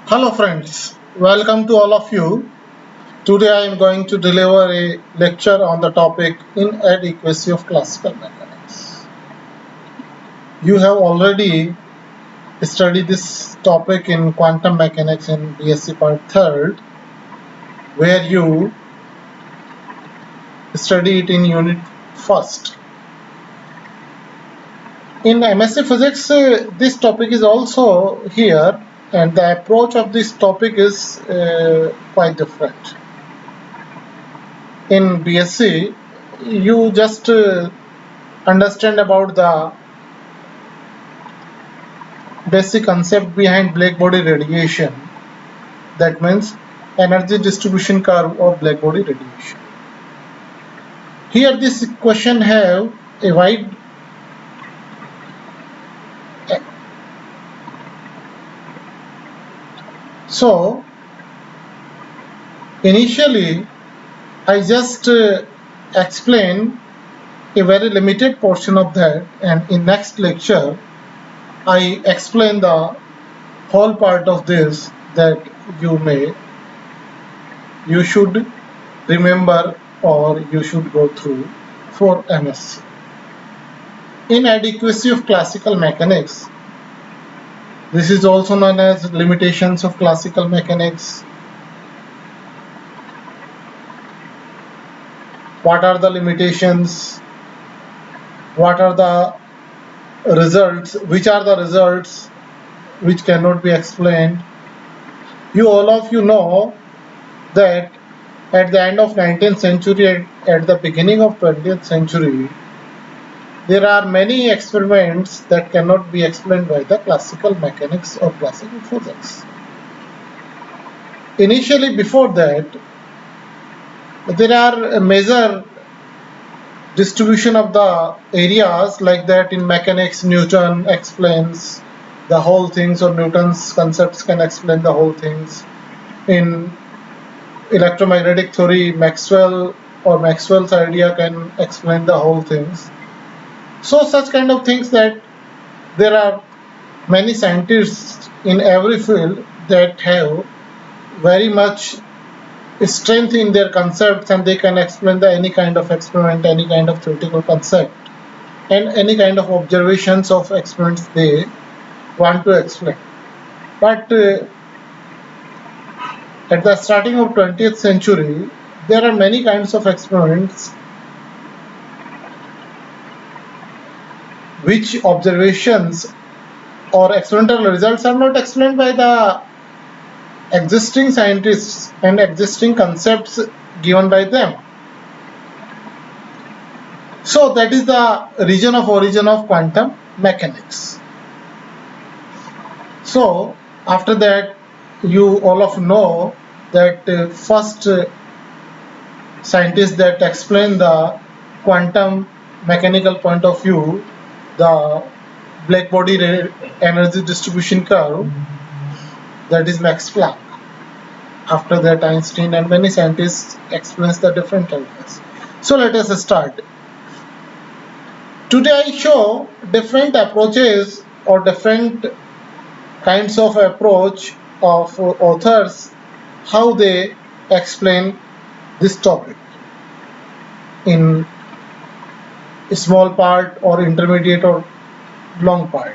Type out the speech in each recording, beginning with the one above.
Hello friends, welcome to all of you. Today I am going to deliver a lecture on the topic inadequacy of classical mechanics. You have already studied this topic in quantum mechanics in BSc Part 3rd, where you study it in Unit 1st. In MSc Physics, this topic is also here, and the approach of this topic is quite different. In BSc, you just understand about the basic concept behind blackbody radiation. That means energy distribution curve of blackbody radiation. Here this question have a wide so initially I just explain a very limited portion of that, and in next lecture I explain the whole part of this that you should remember or you should go through for MSc. Inadequacy of classical mechanics. This is also known as limitations of classical mechanics. What are the limitations? What are the results? Which are the results which cannot be explained? All of you know that at the end of 19th century, at the beginning of 20th century, there are many experiments that cannot be explained by the classical mechanics or classical physics. Initially, before that, there are a major distribution of the areas like that. In mechanics, Newton explains the whole things, or Newton's concepts can explain the whole things. In electromagnetic theory, Maxwell's idea can explain the whole things. So such kind of things that there are many scientists in every field that have very much strength in their concepts, and they can explain any kind of experiment, any kind of theoretical concept, and any kind of observations of experiments they want to explain. But at the starting of 20th century, there are many kinds of experiments which observations or experimental results are not explained by the existing scientists and existing concepts given by them. So that is the region of origin of quantum mechanics. So after that, you all of know that first scientists that explain the quantum mechanical point of view, the blackbody energy distribution curve, that is Max Planck. After that, Einstein and many scientists explains the different ideas. So let us start. Today I show different approaches or different kinds of approach of authors, how they explain this topic in a small part or intermediate or long part.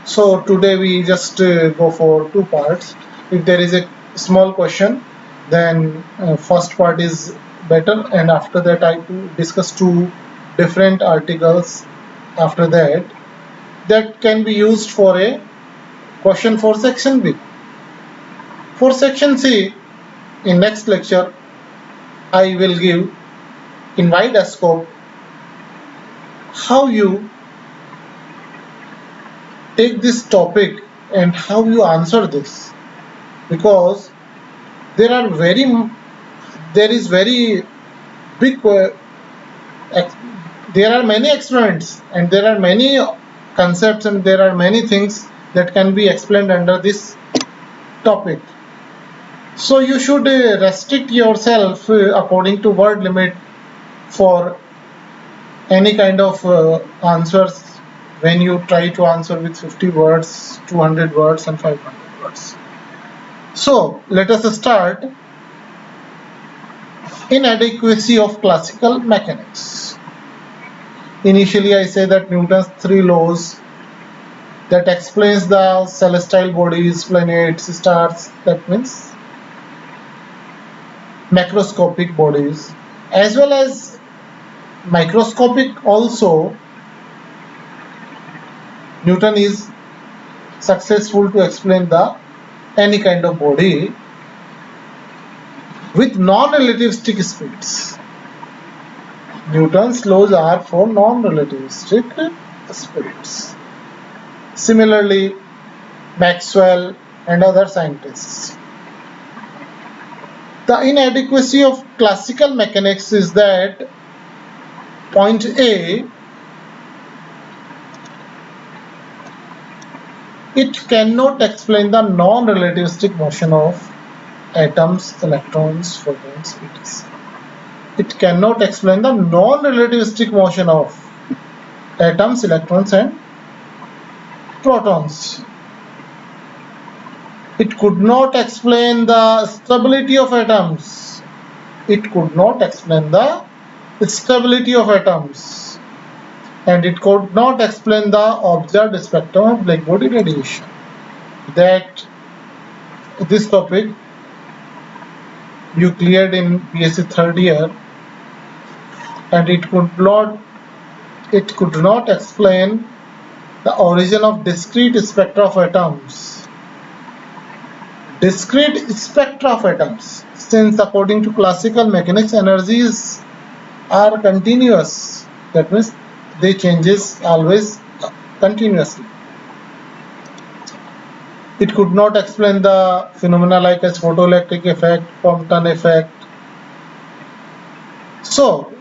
So today we just go for two parts. If there is a small question, then first part is better, and after that I discuss two different articles after that can be used for a question for section B. For section C, in next lecture, I will give in wide scope how you take this topic and how you answer this, because there is very big there are many experiments and there are many concepts and there are many things that can be explained under this topic. So you should restrict yourself according to word limit for any kind of answers when you try to answer with 50 words, 200 words and 500 words. So let us start. Inadequacy of classical mechanics. Initially I say that Newton's three laws that explains the celestial bodies, planets, stars, that means macroscopic bodies, as well as microscopic also. Newton is successful to explain the any kind of body with non-relativistic speeds. Newton's laws are for non-relativistic speeds. Similarly, Maxwell and other scientists. The inadequacy of classical mechanics is that point A, it cannot explain the non-relativistic motion of atoms, electrons, photons, etc. It cannot explain the non-relativistic motion of atoms, electrons and protons. It could not explain the stability of atoms. It could not explain the stability of atoms. And it could not explain the observed spectrum of blackbody radiation. That this topic you cleared in BSc third year, and it could not explain the origin of discrete spectra of atoms. Discrete spectra of atoms, since according to classical mechanics energies are continuous, that means they changes always continuously. It could not explain the phenomena like as photoelectric effect, Compton effect. So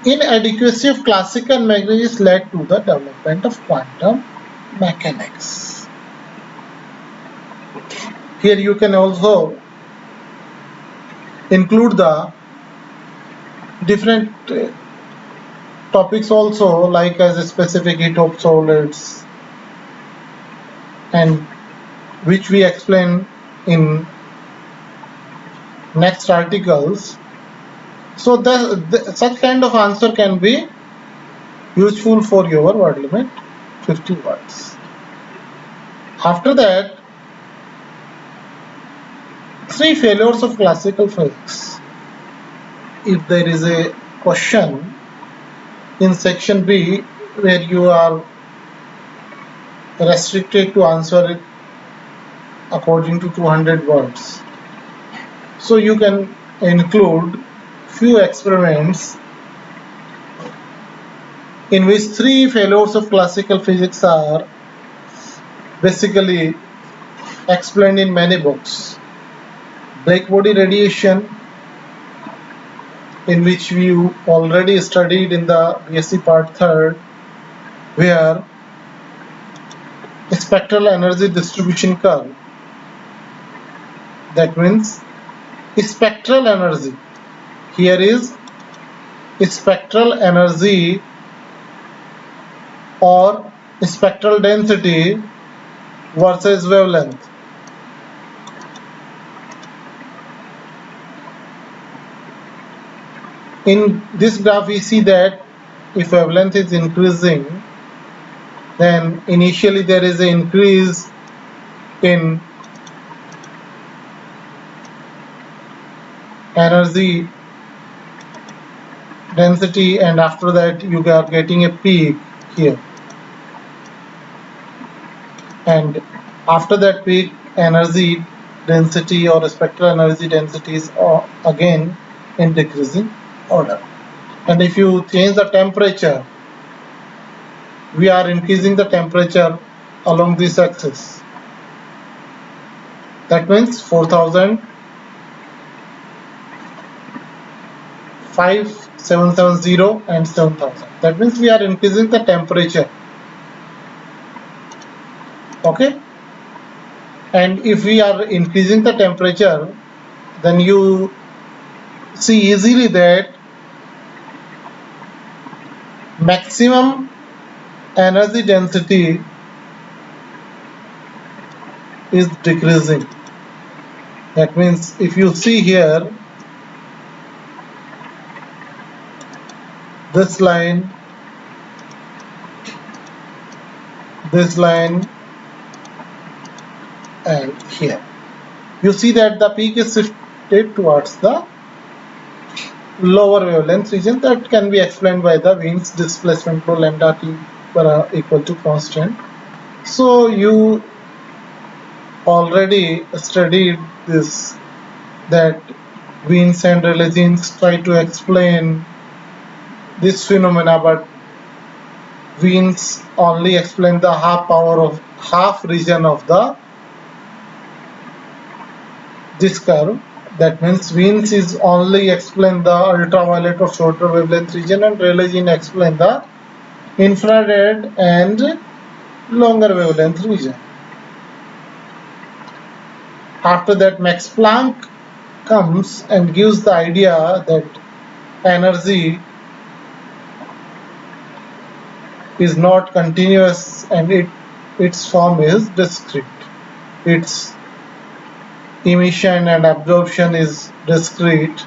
inadequacy of classical mechanics led to the development of quantum mechanics. Here you can also include the different topics also, like as a specific heat of solids, and which we explain in next articles. So such kind of answer can be useful for your word limit 50 words. After that, three failures of classical physics. If there is a question in section B where you are restricted to answer it according to 200 words, so you can include few experiments in which three failures of classical physics are basically explained in many books. Blackbody radiation, in which we already studied in the BSc part 3rd, where spectral energy distribution curve, that means spectral energy, here is spectral energy or spectral density versus wavelength. In this graph we see that if wavelength is increasing, then initially there is an increase in energy density, and after that you are getting a peak here, and after that peak energy density or spectral energy densities are again in decreasing order. And if you change the temperature, we are increasing the temperature along this axis. That means 4000, 5770 and 7000. That means we are increasing the temperature. Okay, and if we are increasing the temperature, then you see easily that maximum energy density is decreasing. That means if you see here, this line, and here, you see that the peak is shifted towards the lower wavelength region. That can be explained by the Wien's displacement flow lambda t equal to constant. So you already studied this, that Wien's and Rayleigh jeans try to explain this phenomena, but Wien's only explain the half region of this curve. That means Wien's is only explain the ultraviolet or shorter wavelength region, and Rayleigh jean explain the infrared and longer wavelength region. After that, Max Planck comes and gives the idea that energy is not continuous and its form is discrete. Its emission and absorption is discrete,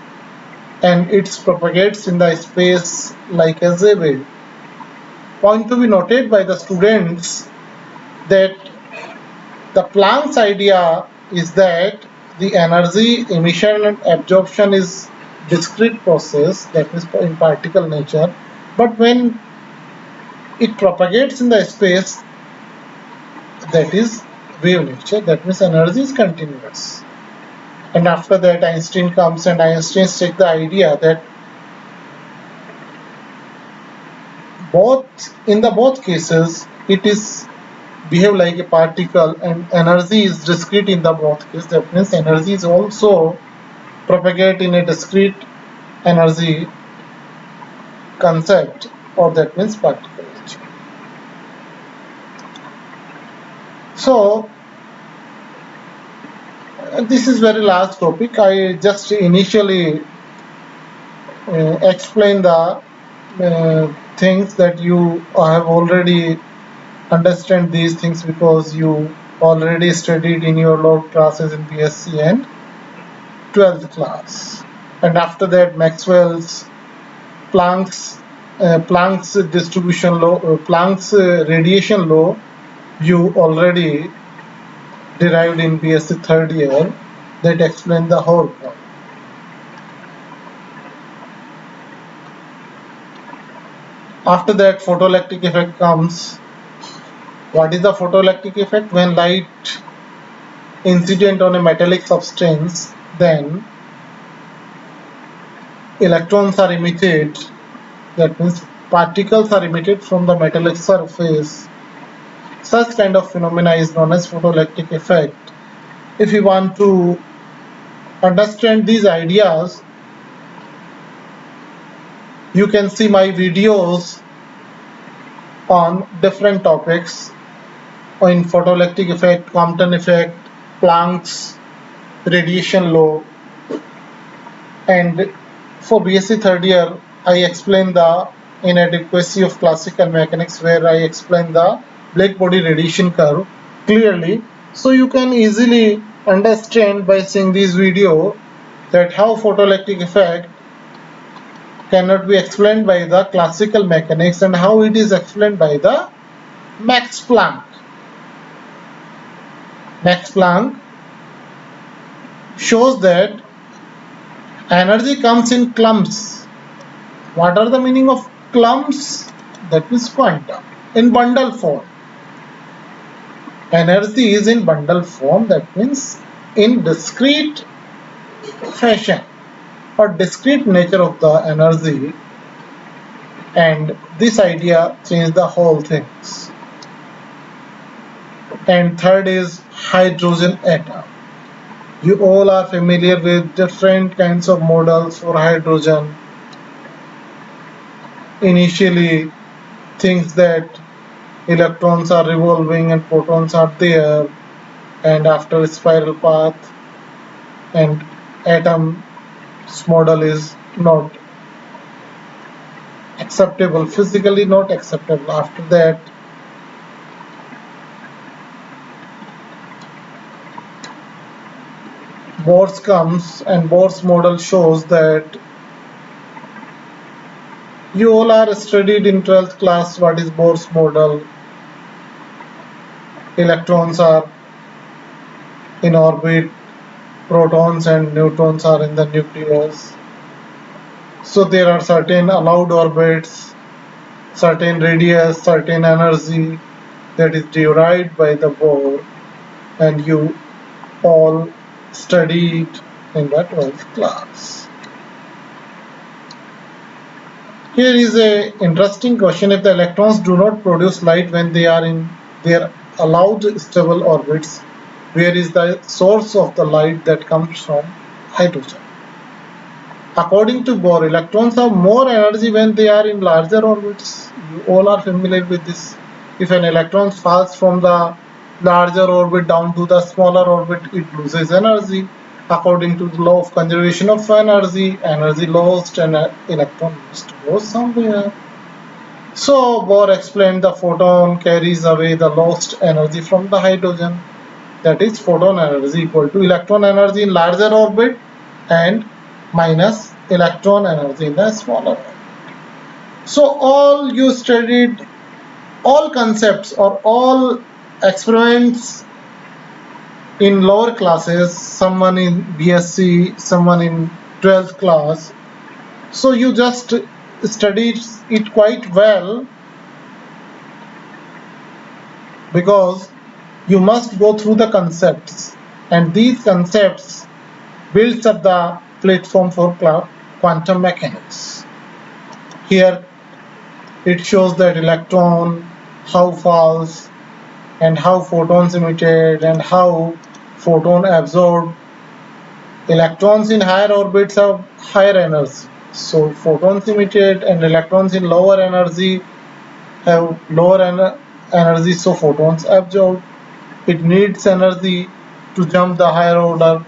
and it propagates in the space like as a wave. Point to be noted by the students that the Planck's idea is that the energy emission and absorption is discrete process, that is in particle nature, but when it propagates in the space, that is wave nature, that means energy is continuous. And after that, Einstein comes, and Einstein takes the idea that in both cases it is behave like a particle and energy is discrete in the both cases. That means energy is also propagate in a discrete energy concept, or that means particle nature. So this is very large topic. I just initially explain the things that you have already understand these things, because you already studied in your lower classes in BSc and 12th class. And after that, Maxwell's Planck's distribution law, Planck's radiation law, you already derived in BSc third year, that explain the whole point. After that, photoelectric effect comes. What is the photoelectric effect? When light incident on a metallic substance, then electrons are emitted, that means particles are emitted from the metallic surface. Such kind of phenomena is known as photoelectric effect. If you want to understand these ideas, you can see my videos on different topics in photoelectric effect, Compton effect, Planck's radiation law. And for BSc third year, I explain the inadequacy of classical mechanics, where I explain the black body radiation curve clearly. So you can easily understand by seeing this video that how photoelectric effect cannot be explained by the classical mechanics and how it is explained by the Max Planck. Max Planck shows that energy comes in clumps. What are the meaning of clumps? That is quantum. In bundle form. Energy is in bundle form, that means in discrete fashion or discrete nature of the energy, and this idea changed the whole things. And third is hydrogen atom. You all are familiar with different kinds of models for hydrogen. Initially, thinks that electrons are revolving and protons are there, and after a spiral path, and atom's model is not acceptable, physically not acceptable. After that, Bohr's comes, and Bohr's model shows that you all are studied in 12th class what is Bohr's model. Electrons are in orbit, protons and neutrons are in the nucleus. So there are certain allowed orbits, certain radius, certain energy that is derived by the Bohr, and you all studied in the 12th class. Here is a interesting question. If the electrons do not produce light when they are in their allowed stable orbits, where is the source of the light that comes from hydrogen? According to Bohr, electrons have more energy when they are in larger orbits. You all are familiar with this. If an electron falls from the larger orbit down to the smaller orbit, it loses energy. According to the law of conservation of energy, energy lost and electron must go somewhere. So Bohr explained the photon carries away the lost energy from the hydrogen. That is, photon energy equal to electron energy in larger orbit and minus electron energy in the smaller orbit. So all you studied, all concepts or all experiments in lower classes, someone in BSc, someone in 12th class, so you just studied it quite well, because you must go through the concepts, and these concepts builds up the platform for quantum mechanics. Here it shows that electron, how falls, and how photons emitted, and how photon absorbed. Electrons in higher orbits have higher energy, so photons emitted, and electrons in lower energy have lower energy, so photons absorbed. It needs energy to jump the higher order.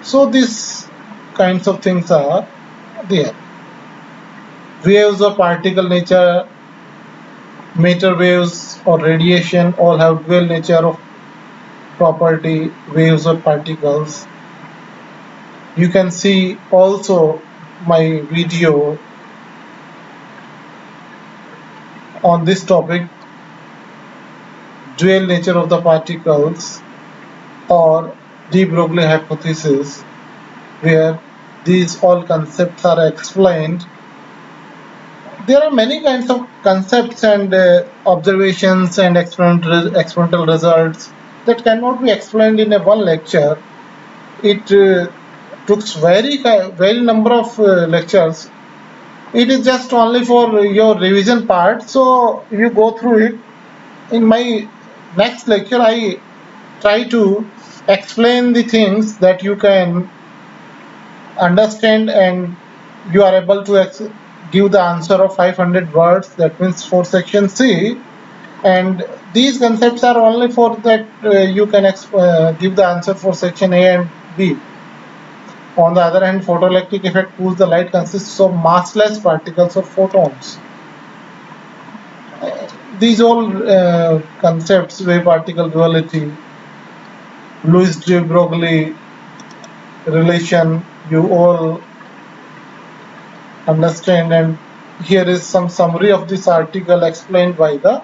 So these kinds of things are there. Waves or particle nature, matter waves or radiation all have dual nature of property, waves or particles. You can see also my video on this topic, dual nature of the particles or de Broglie hypothesis, where these all concepts are explained. There are many kinds of concepts and observations and experimental results that cannot be explained in a one lecture. It took very number of lectures. It is just only for your revision part, so you go through it. In my next lecture, I try to explain the things that you can understand and you are able to give the answer of 500 words. That means for section C, and these concepts are only for that you can give the answer for section A and B. On the other hand, photoelectric effect proves the light consists of massless particles or photons. These all concepts, wave particle duality, Louis de Broglie relation, you all understand, and here is some summary of this article explained by the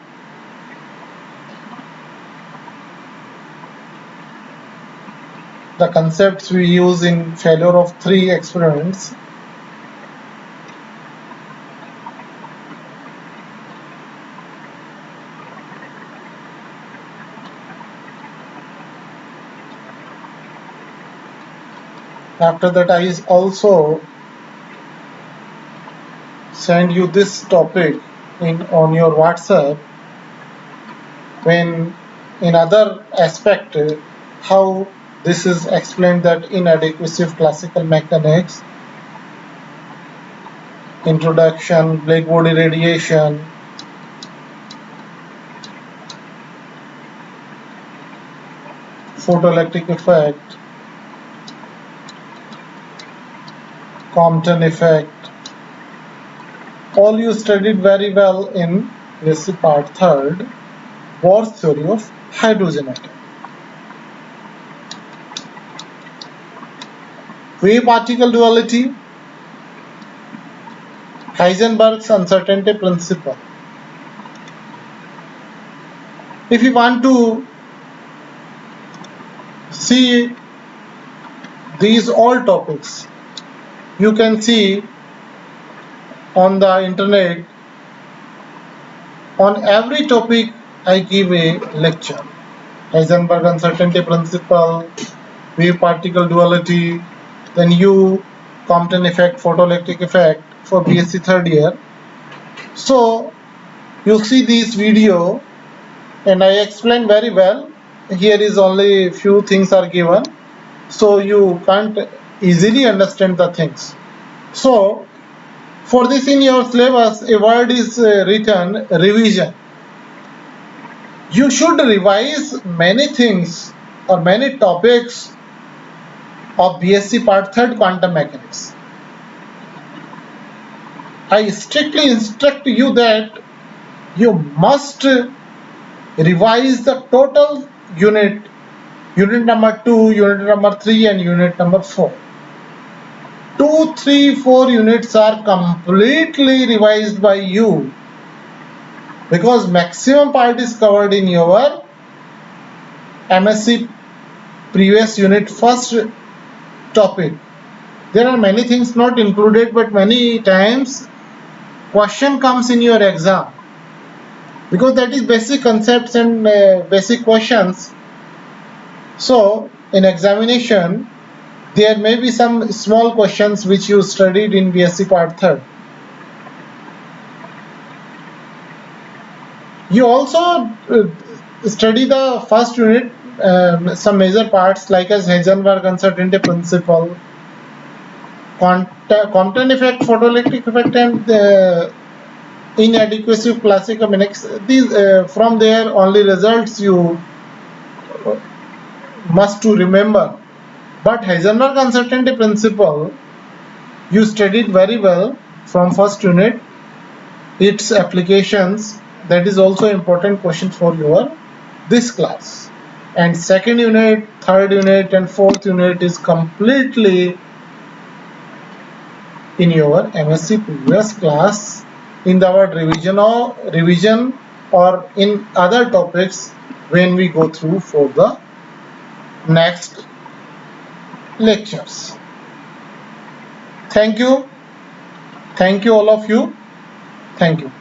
concepts we use in failure of 3 experiments. After that, I also send you this topic on your WhatsApp, when in other aspect how this is explained, that inadequacy of classical mechanics, introduction, black body radiation, photoelectric effect, Compton effect, all you studied very well in this part 3rd, Bohr's theory of hydrogen atom. wave-particle duality, Heisenberg's uncertainty principle. If you want to see these all topics, you can see on the internet. On every topic I give a lecture. Heisenberg uncertainty principle, wave particle duality, then U, Compton effect, photoelectric effect for BSc third year. So you see this video and I explain very well. Here is only few things are given, so you can't easily understand the things. So for this in your syllabus, a word is written revision. You should revise many things or many topics of BSc Part 3rd Quantum Mechanics. I strictly instruct you that you must revise the total unit number 2, unit number 3 and unit number 4. 2, 3, 4 units are completely revised by you because maximum part is covered in your MSc previous unit first topic. There are many things not included, but many times question comes in your exam because that is basic concepts and basic questions. So in examination there may be some small questions which you studied in BSc Part 3rd. You also study the first unit, some major parts like as Heisenberg uncertainty principle, Compton effect, photoelectric effect, and inadequacy of classical mechanics. These from there only results you must to remember. But Heisenberg uncertainty principle you studied very well from first unit. Its applications, that is also important question for your this class. And second unit, third unit and fourth unit is completely in your MSc previous class in our revision or in other topics when we go through for the next lectures. Thank you all of you. Thank you.